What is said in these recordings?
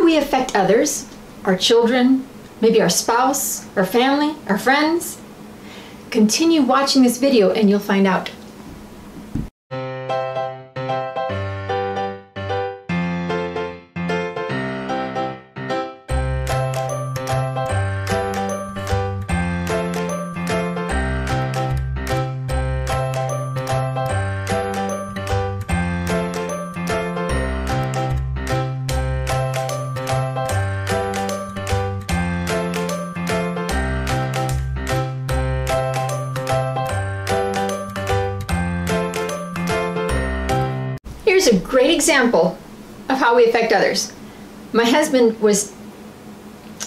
we affect others, our children, maybe our spouse, our family, our friends? Continue watching this video and you'll find out. Here's a great example of how we affect others. My husband was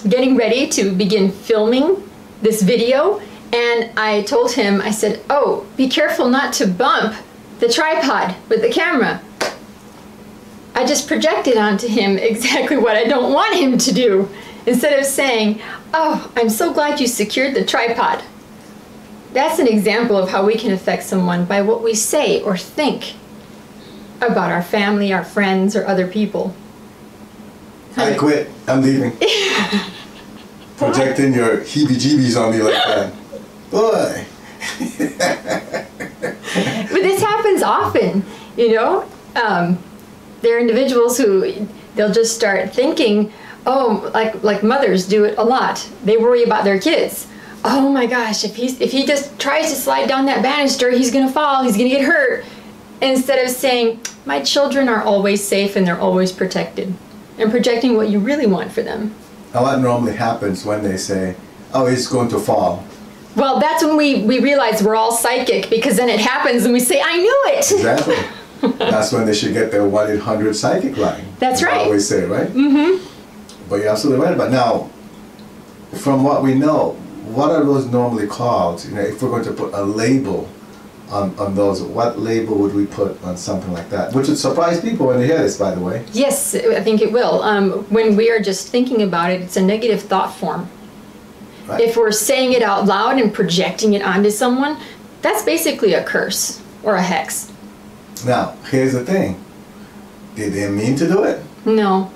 getting ready to begin filming this video, and I told him, I said, oh, be careful not to bump the tripod with the camera. I just projected onto him exactly what I don't want him to do. Instead of saying, oh, I'm so glad you secured the tripod. That's an example of how we can affect someone by what we say or think about our family, our friends, or other people. I quit. I'm leaving. Projecting your heebie-jeebies on me like that. Boy. But this happens often, you know. There are individuals who, they'll just start thinking, oh, like mothers do it a lot. They worry about their kids. Oh my gosh, if he just tries to slide down that banister, he's gonna fall, he's gonna get hurt. Instead of saying, my children are always safe and they're always protected, and projecting what you really want for them. Now what normally happens when they say, oh, he's going to fall? Well, that's when we realize we're all psychic, because then it happens and we say, I knew it! Exactly. That's when they should get their 1-800 psychic line. That's right. I always say, right? Mm-hmm. But you're absolutely right about it. Now, from what we know, what are those normally called? You know, if we're going to put a label on those, what label would we put on something like that? Which would surprise people when they hear this, by the way. Yes, I think it will. When we are just thinking about it, it's a negative thought form. Right. If we're saying it out loud and projecting it onto someone, that's basically a curse or a hex. Now, here's the thing. Did they mean to do it? No.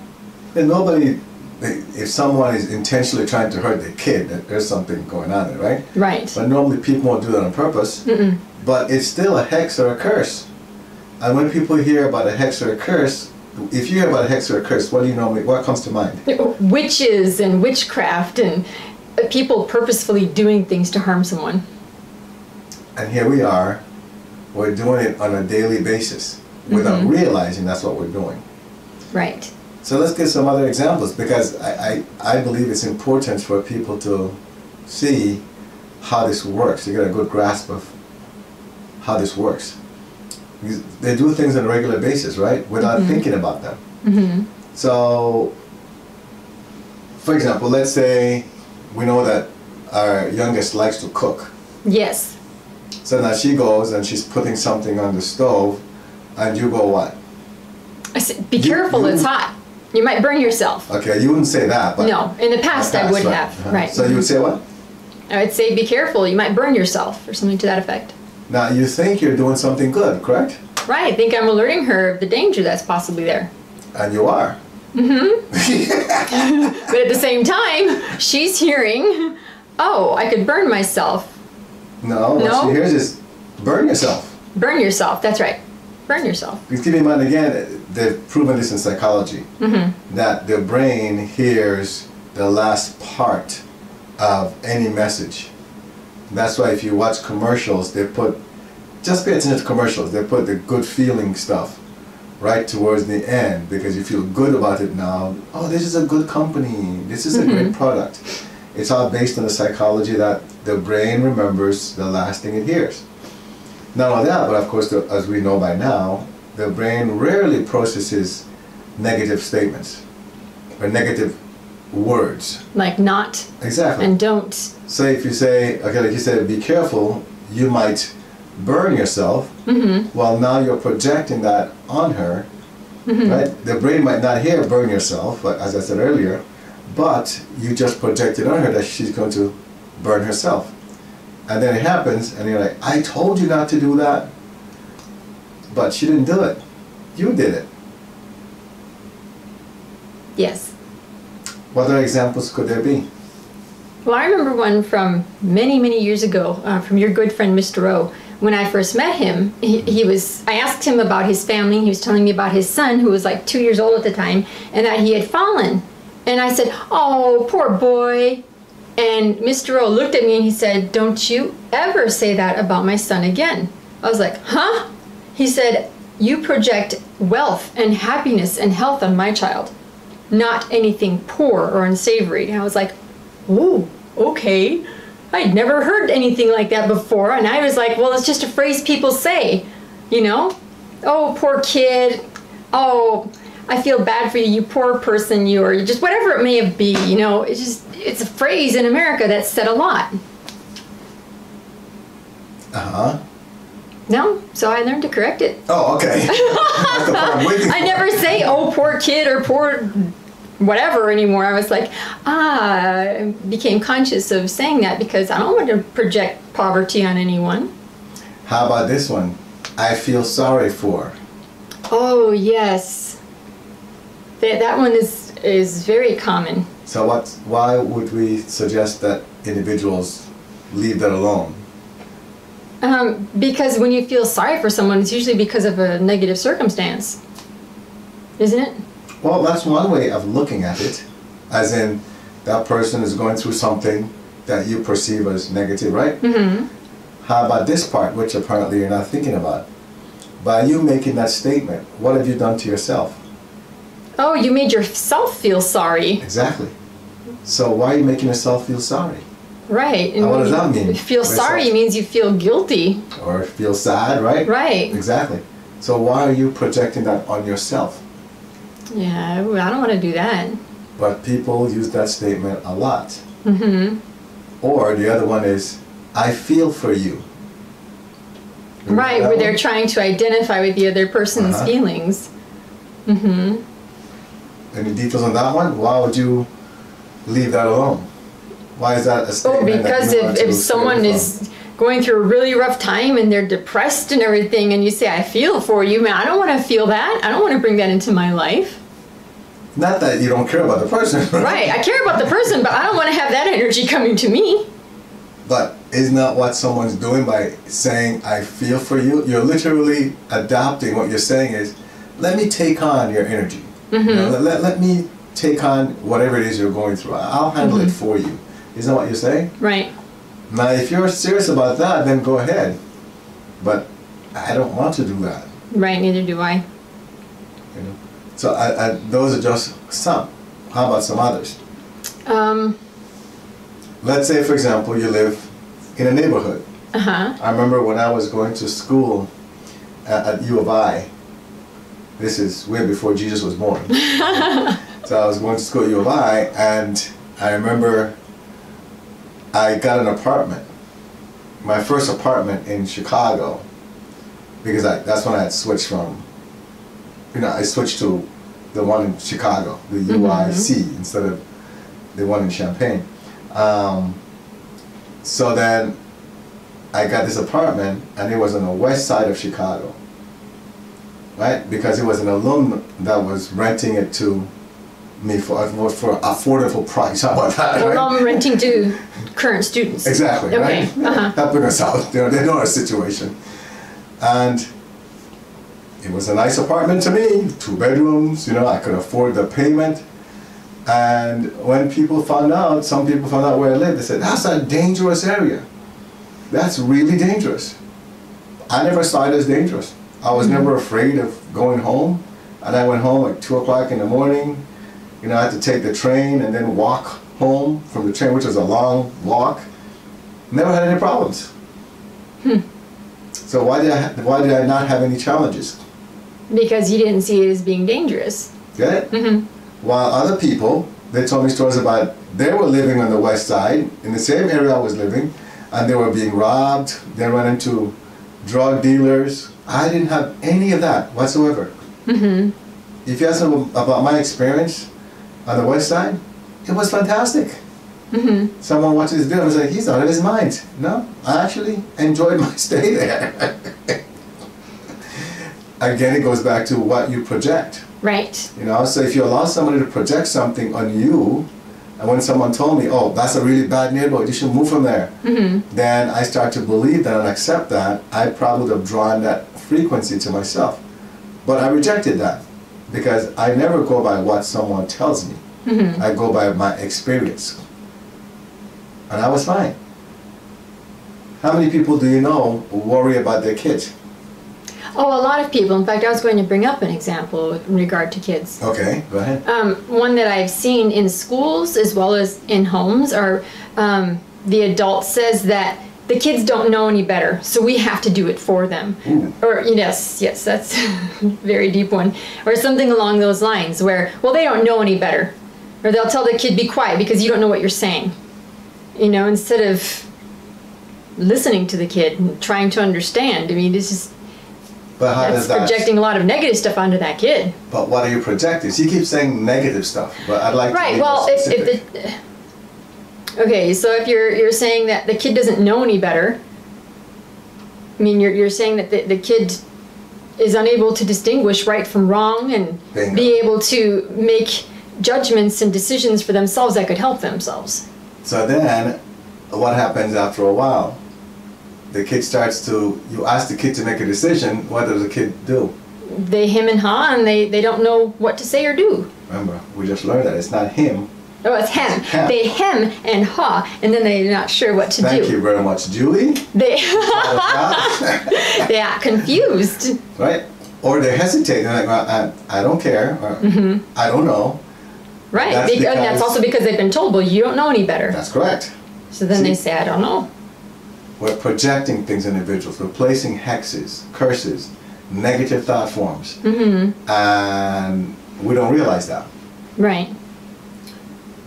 And nobody, if someone is intentionally trying to hurt their kid, there's something going on there, right? Right. But normally people won't do that on purpose. Mm-mm. But it's still a hex or a curse. And when people hear about a hex or a curse, if you hear about a hex or a curse, what comes to mind? Witches and witchcraft and people purposefully doing things to harm someone. And here we are, we're doing it on a daily basis without realizing that's what we're doing. Right. So let's get some other examples, because I believe it's important for people to see how this works. You get a good grasp of how this works. Because they do things on a regular basis, right? Without thinking about them. So, for example, let's say we know that our youngest likes to cook. Yes. So now she goes and she's putting something on the stove, and you go what? I said, be careful, it's hot. You might burn yourself. Okay, you wouldn't say that, but... No, in the past I would have, right. So you would say what? I would say, be careful, you might burn yourself, or something to that effect. Now, you think you're doing something good, correct? Right, I think I'm alerting her of the danger that's possibly there. And you are. But at the same time, she's hearing, oh, I could burn myself. No, what she hears is, burn yourself. Burn yourself, that's right. Burn yourself. Because keep in mind, again, they've proven this in psychology, that the brain hears the last part of any message. That's why if you watch commercials, they put, just pay attention to commercials, they put the good feeling stuff right towards the end, because you feel good about it now. Oh, this is a good company, this is a great product. It's all based on the psychology that the brain remembers the last thing it hears. Not only that, but of course, as we know by now, the brain rarely processes negative statements or negative words. Like not. Exactly. And don't. So if you say, okay, like you said, be careful, you might burn yourself. Well, now you're projecting that on her, right? The brain might not hear burn yourself, but as I said earlier, but you just projected on her that she's going to burn herself. And then it happens, and you're like, I told you not to do that. But she didn't do it. You did it. Yes. What other examples could there be? Well, I remember one from many, many years ago from your good friend, Mr. O. When I first met him, I asked him about his family. He was telling me about his son, who was like 2 years old at the time, and that he had fallen. And I said, "Oh, poor boy." And Mr. O looked at me and he said, "Don't you ever say that about my son again." I was like, "Huh?" He said, "You project wealth and happiness and health on my child, not anything poor or unsavory." And I was like, "Ooh, okay." I'd never heard anything like that before. And I was like, well, it's just a phrase people say, you know? "Oh, poor kid. Oh, I feel bad for you, you poor person, you," or just whatever it may be, you know? It's a phrase in America that's said a lot. Uh-huh. No, so I learned to correct it. Oh, okay. That's the part I'm waiting for. I never say, "Oh, poor kid," or "poor whatever" anymore. I was like, I became conscious of saying that because I don't want to project poverty on anyone. How about this one? "I feel sorry for." Oh, yes. That one is very common. So why would we suggest that individuals leave that alone? Because when you feel sorry for someone, it's usually because of a negative circumstance, isn't it? Well, that's one way of looking at it, as in that person is going through something that you perceive as negative, right? Mm-hmm. How about this part, which apparently you're not thinking about? By you making that statement, what have you done to yourself? Oh, you made yourself feel sorry. Exactly. So why are you making yourself feel sorry? Right. And Now, what does that when you mean? feel sorry means you feel guilty. Or feel sad, right? Right. Exactly. So why are you projecting that on yourself? Yeah, I don't want to do that. But people use that statement a lot. Mm-hmm. Or the other one is, "I feel for you." Remember Right, that where they're one? trying to identify with the other person's Uh-huh. feelings. Mm-hmm. Any details on that one? Why would you leave that alone? Why is that a Oh, statement? because that you want if to stay someone away is going through a really rough time and they're depressed and everything, and you say, "I feel for you," man, I don't want to feel that. I don't want to bring that into my life. from? Not that you don't care about the person, Right, I care about the person, but I don't want to have that energy coming to me. But isn't that what someone's doing by saying, "I feel for you"? You're literally adopting what you're saying is, let me take on your energy. Mm-hmm. You know, let me take on whatever it is you're going through. I'll handle it for you. Isn't that what you're saying? Right. Now, if you're serious about that, then go ahead. But I don't want to do that. Right, neither do I. You know? So those are just some. How about some others? Let's say, for example, you live in a neighborhood. Uh-huh. I remember when I was going to school at U of I. This is way before Jesus was born. So I was going to school at U of I, and I remember I got an apartment. My first apartment in Chicago, because that's when I had switched from, I switched to the one in Chicago, the UIC, instead of the one in Champaign. So then I got this apartment, and it was on the west side of Chicago, right? Because it was an alum that was renting it to me for affordable price. How about that? Well, right? I'm renting to current students. Exactly, Okay. right? Uh-huh. Helping us out. They know our situation. And it was a nice apartment to me, 2 bedrooms, I could afford the payment. And when people found out, some people found out where I lived, they said, "That's a dangerous area. That's really dangerous." I never saw it as dangerous. I was never afraid of going home. And I went home at 2 o'clock in the morning. I had to take the train and then walk home from the train, which was a long walk. Never had any problems. So why did I not have any challenges? Because you didn't see it as being dangerous. Get it? Mm-hmm. While other people, they told me stories about they were living on the west side, in the same area I was living, and they were being robbed. They ran into drug dealers. I didn't have any of that whatsoever. Mm-hmm. If you ask me about my experience on the west side, it was fantastic. Mm-hmm. Someone watched this video and was like, "He's out of his mind." No, I actually enjoyed my stay there. Again, it goes back to what you project. Right. So if you allow somebody to project something on you, And when someone told me, oh, that's a really bad neighborhood, you should move from there, then I start to believe that and accept that. I probably would have drawn that frequency to myself. But I rejected that because I never go by what someone tells me. I go by my experience. And I was fine. How many people do you know worry about their kids? Oh, a lot of people. In fact, I was going to bring up an example in regard to kids. Okay, go ahead. One that I've seen in schools as well as in homes are the adult says that the kids don't know any better, so we have to do it for them. Ooh. Or yes, that's a very deep one. Or something along those lines where, well, they don't know any better. Or they'll tell the kid, be quiet because you don't know what you're saying. You know, instead of listening to the kid and trying to understand. I mean, it's just... But how that's does that... projecting a lot of negative stuff onto that kid. But what are you projecting? So you keep saying negative stuff, but I'd like to be more specific. Okay, so if you're saying that the kid doesn't know any better, I mean, you're saying that the kid is unable to distinguish right from wrong and Bingo. be able to make judgments and decisions for themselves that could help themselves. So then, what happens after a while? The kid starts to, you ask the kid to make a decision, what does the kid do? They hem and haw, and they don't know what to say or do. Remember, we just learned that it's not him. Oh, it's hem. Hem. They hem and haw, and then they're not sure what to do. Thank you very much, Julie. They they act confused. Right? Or they hesitate, they're like, well, I don't care, or I don't know. Right, That's and that's because- also because they've been told, well, you don't know any better. That's correct. So then See? they say, I don't know. We're projecting things in individuals. We're placing hexes, curses, negative thought forms. And we don't realize that. Right.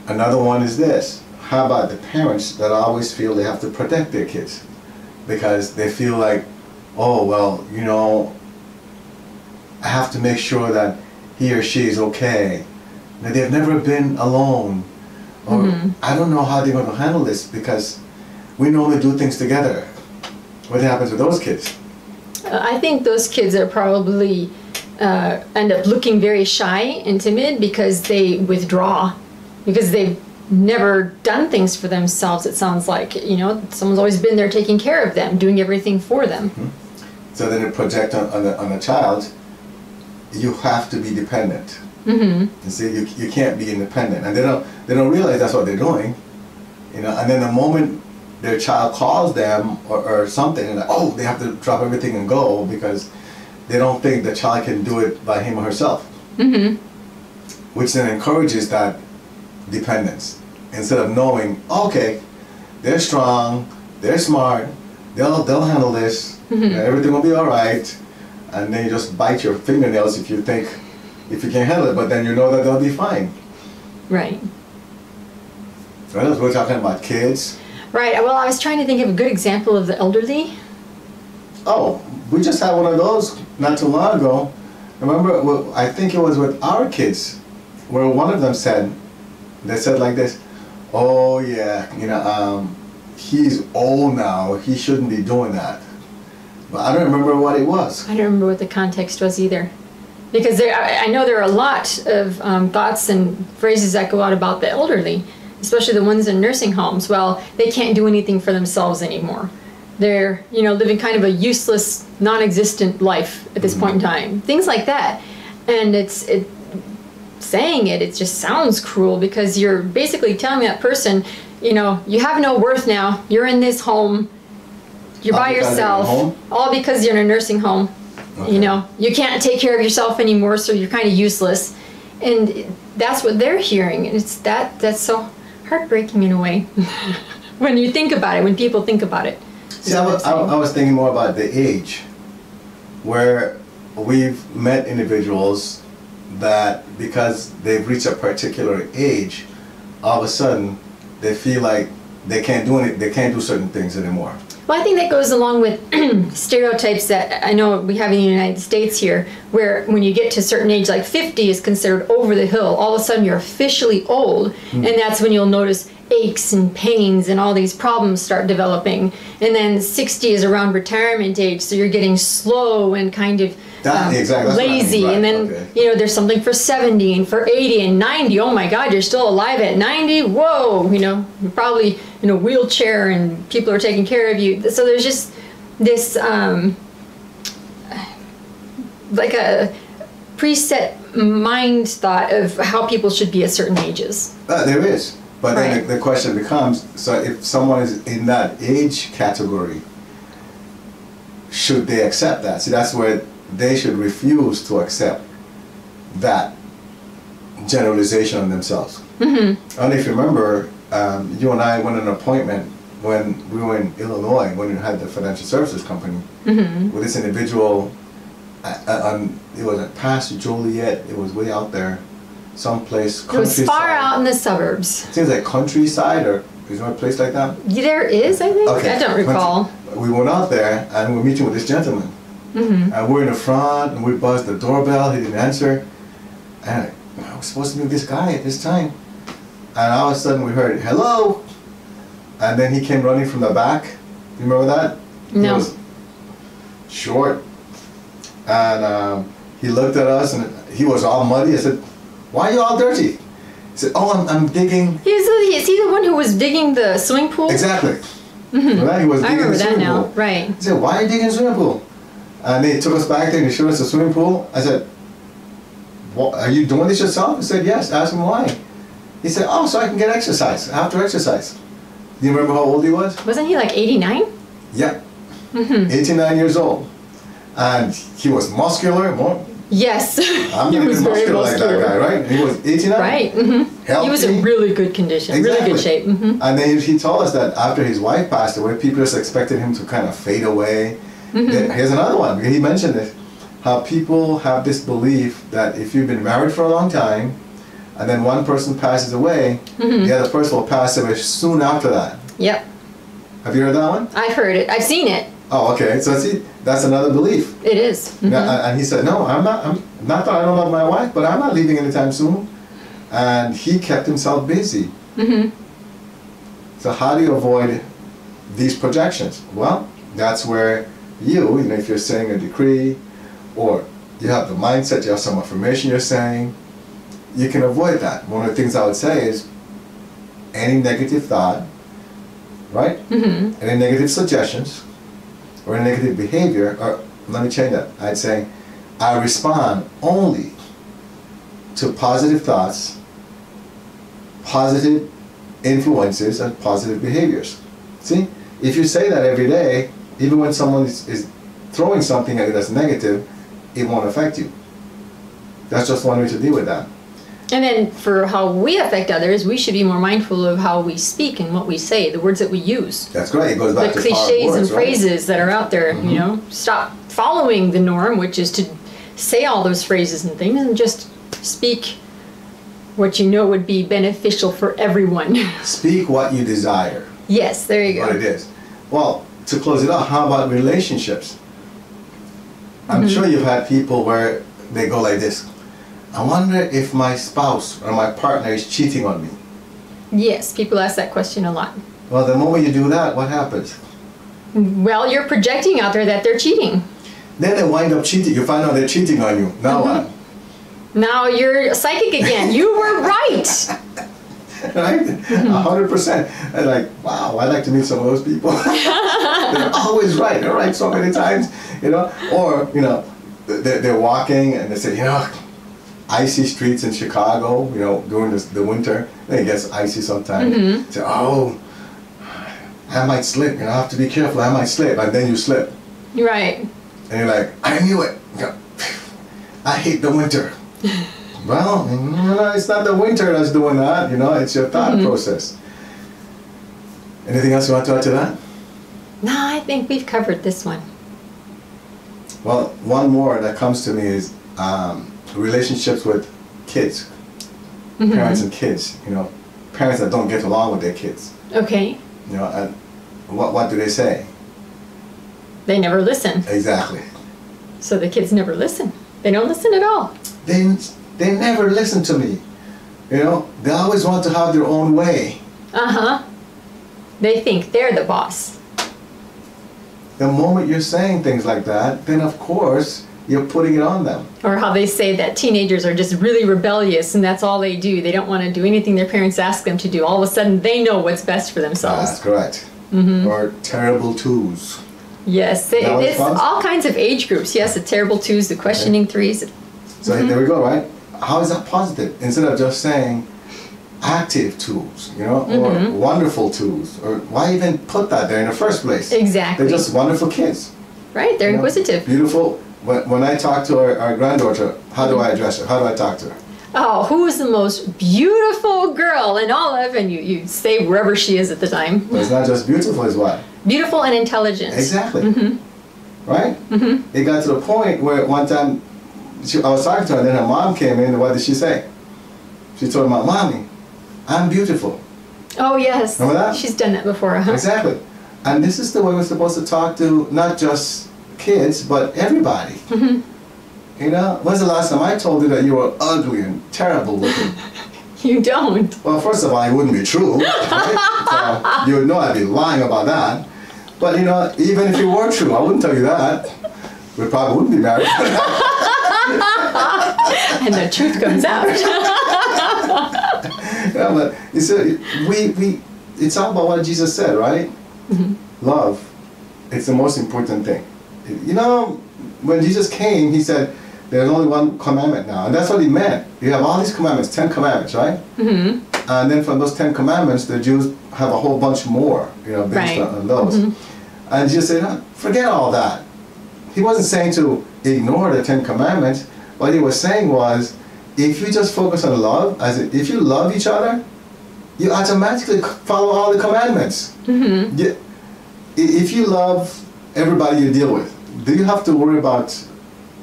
Another one is this. How about the parents that always feel they have to protect their kids? Because they feel like, oh, well, you know, I have to make sure that he or she is okay. That they've never been alone. Or I don't know how they're going to handle this because we normally do things together. What happens with those kids? I think those kids are probably end up looking very shy and timid because they withdraw. Because they've never done things for themselves, it sounds like. You know, someone's always been there taking care of them, doing everything for them. So then they project on the child, you have to be dependent. You see, you can't be independent. And they don't realize that's what they're doing. You know, and then the moment their child calls them or something, and like, oh, they have to drop everything and go because they don't think the child can do it by him or herself. Which then encourages that dependence. Instead of knowing, okay, they're strong, they're smart, they'll handle this, everything will be all right, and then you just bite your fingernails if you think, if you can't handle it, but then you know that they'll be fine. Right. Right, we're talking about kids. Right. Well, I was trying to think of a good example of the elderly. Oh, we just had one of those not too long ago. Remember, well, I think it was with our kids, where one of them said, they said like this, oh yeah, you know, he's old now, he shouldn't be doing that. But I don't remember what it was. I don't remember what the context was either. Because I know there are a lot of thoughts and phrases that go out about the elderly, especially the ones in nursing homes. Well, they can't do anything for themselves anymore. They're, you know, living kind of a useless, non-existent life at this point in time. Things like that. And saying it just sounds cruel because you're basically telling that person, you know, you have no worth now. You're in this home. You're by yourself. All because you're in a nursing home. Okay. You know, you can't take care of yourself anymore, so you're kind of useless. And that's what they're hearing. And it's that's so heartbreaking in a way when you think about it, when people think about it. See, I was thinking more about the age, where we've met individuals that because they've reached a particular age, all of a sudden they feel like they can't do certain things anymore. Well, I think that goes along with stereotypes that I know we have in the United States here, where when you get to a certain age, like 50 is considered over the hill. All of a sudden you're officially old, and that's when you'll notice aches and pains and all these problems start developing. And then 60 is around retirement age, so you're getting slow and kind of Exactly. That's lazy, what I mean. Right. and then Okay. there's something for 70 and for 80 and 90. Oh my God, you're still alive at 90. Whoa, you're probably in a wheelchair and people are taking care of you. So there's just this like a preset mind thought of how people should be at certain ages. There is. But then Right. the question becomes, so if someone is in that age category, should they accept that? See, that's where they should refuse to accept that generalization on themselves. And if you remember, you and I went on an appointment when we were in Illinois, when we had the financial services company, with this individual, it was at past Joliet, it was way out there, someplace, It was far countryside. out in the suburbs. Seems like countryside, or is there a place like that? There is, I think. I don't recall. We went out there and we were meeting with this gentleman. And we're in the front and we buzzed the doorbell, he didn't answer. And I was supposed to meet this guy at this time. And all of a sudden we heard, hello! And then he came running from the back. You remember that? No. He was short. And he looked at us and he was all muddy. I said, why are you all dirty? He said, oh, I'm digging. Is he the one who was digging the swimming pool? Exactly. Right? He was I digging remember the that swimming now. pool. Right. He said, why are you digging a swimming pool? And they took us back there and they showed us the swimming pool. I said, well, are you doing this yourself? He said, yes. Ask him why. He said, oh, so I can get exercise, after exercise. Do you remember how old he was? Wasn't he like 89? Yeah. 89 years old. And he was muscular. Yes. I'm He not was even very muscular like that muscular. guy, right? He was 89. Right. Healthy. He was in really good condition, really good shape. And then he told us that after his wife passed away, people just expected him to kind of fade away. Then here's another one, because he mentioned it, how people have this belief that if you've been married for a long time, and then one person passes away, the other person will pass away soon after that. Yep. Have you heard that one? I've heard it. I've seen it. Oh, okay. So see, that's another belief. It is. Now, and he said, no, I'm not that I don't love my wife, but I'm not leaving anytime soon. And he kept himself busy. So how do you avoid these projections? Well, that's where you know, if you're saying a decree, or you have the mindset, you have some affirmation you're saying, you can avoid that. One of the things I would say is, any negative thought, right? Any negative suggestions, or any negative behavior, or let me change that. I'd say, I respond only to positive thoughts, positive influences, and positive behaviors. See, if you say that every day, even when someone is throwing something at you that's negative, it won't affect you. That's just one way to deal with that. And then for how we affect others, we should be more mindful of how we speak and what we say, the words that we use. That's great. It goes back The to power of cliches words, and right? phrases that are out there, stop following the norm, which is to say all those phrases and things, and just speak what you know would be beneficial for everyone. Speak what you desire. Yes, there you What it go. is. Well, to close it out, how about relationships? I'm sure you've had people where they go like this. I wonder if my spouse or my partner is cheating on me. Yes, people ask that question a lot. Well, the moment you do that, what happens? Well, you're projecting out there that they're cheating. Then they wind up cheating. You find out they're cheating on you. Now what? Now you're psychic again. You were right. Right? 100%. And like, wow, I'd like to meet some of those people. They're always right. They're right so many times, Or, they're walking and they say, icy streets in Chicago, during the winter. Then it gets icy sometimes. Say, oh, I might slip. I have to be careful. I might slip. And then you slip. Right. And you're like, I knew it. I hate the winter. Well, it's not the winter that's doing that. It's your thought process. Anything else you want to add to that? No, I think we've covered this one. Well, one more that comes to me is relationships with kids, parents and kids. Parents that don't get along with their kids. Okay. And what do they say? They never listen. Exactly. So the kids never listen. They don't listen at all. They never listen to me. They always want to have their own way. They think they're the boss. The moment you're saying things like that, then of course you're putting it on them. Or how they say that teenagers are just really rebellious and that's all they do. They don't want to do anything their parents ask them to do. All of a sudden they know what's best for themselves. That's correct. Or terrible twos. Yes, it's all kinds of age groups. Yes, the terrible twos, the questioning threes. So there we go, right? How is that positive? Instead of just saying active twos, you know, or wonderful twos, or why even put that there in the first place? Exactly. They're just wonderful kids. Right, they're inquisitive. Beautiful. When I talk to our granddaughter, how do I address her? How do I talk to her? Oh, who's the most beautiful girl in Olive? And you say wherever she is at the time. But it's not just beautiful, it's what? Beautiful and intelligent. Exactly. Right? It got to the point where one time I was talking to her and then her mom came in and what did she say? She told me, Mommy, I'm beautiful. Oh, yes. Remember that? She's done that before, Exactly. And this is the way we're supposed to talk to not just kids, but everybody. You know, when's the last time I told you that you were ugly and terrible looking? You don't. Well, first of all, it wouldn't be true. Right? So you would know I'd be lying about that. But you know, even if it were true, I wouldn't tell you that. We probably wouldn't be married. And the truth comes out. Yeah, but you see, it's all about what Jesus said, right? Love. It's the most important thing. You know, when Jesus came, he said, there's only one commandment now. And that's what he meant. You have all these commandments, 10 commandments, right? And then from those 10 commandments, the Jews have a whole bunch more, you know, based on those. And Jesus said, no, forget all that. He wasn't saying to ignore the 10 commandments. What he was saying was, if you just focus on love, if you love each other, you automatically follow all the commandments. If you love everybody you deal with, do you have to worry about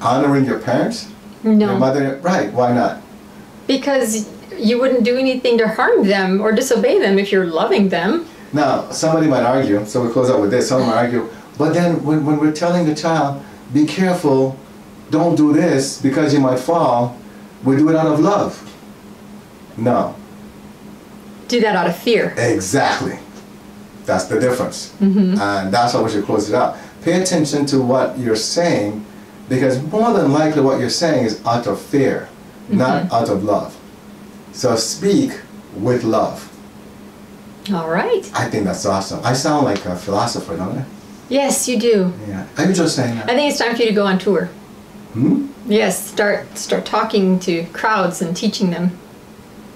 honoring your parents? No. Your mother? Right, why not? Because you wouldn't do anything to harm them or disobey them if you're loving them. Now, somebody might argue, so we'll close out with this, someone might argue, but then when we're telling the child, be careful, don't do this because you might fall, we do it out of love. No. Do that out of fear. Exactly. That's the difference. And that's how we should close it out. Pay attention to what you're saying, because more than likely what you're saying is out of fear, not out of love. So speak with love. All right. I think that's awesome. I sound like a philosopher, don't I? Yes, you do. Yeah. Are you just saying that? I think it's time for you to go on tour. Yes, start talking to crowds and teaching them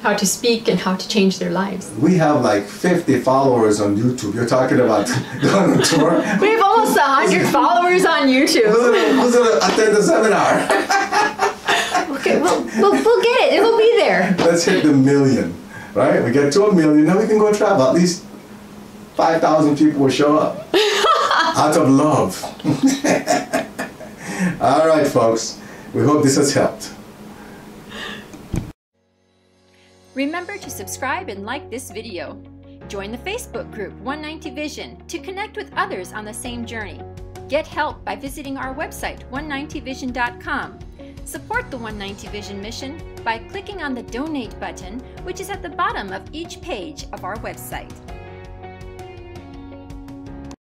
how to speak and how to change their lives. We have like 50 followers on YouTube. You're talking about going on tour? We have almost 100 followers on YouTube. Who's going to attend the seminar? Okay, we'll get it. It will be there. Let's hit the 1 million, right? We get to 1 million, then we can go travel. At least 5,000 people will show up. Out of love. All right, folks. We hope this has helped. Remember to subscribe and like this video. Join the Facebook group 190 Vision to connect with others on the same journey. Get help by visiting our website 190vision.com. Support the 190 Vision mission by clicking on the donate button, which is at the bottom of each page of our website.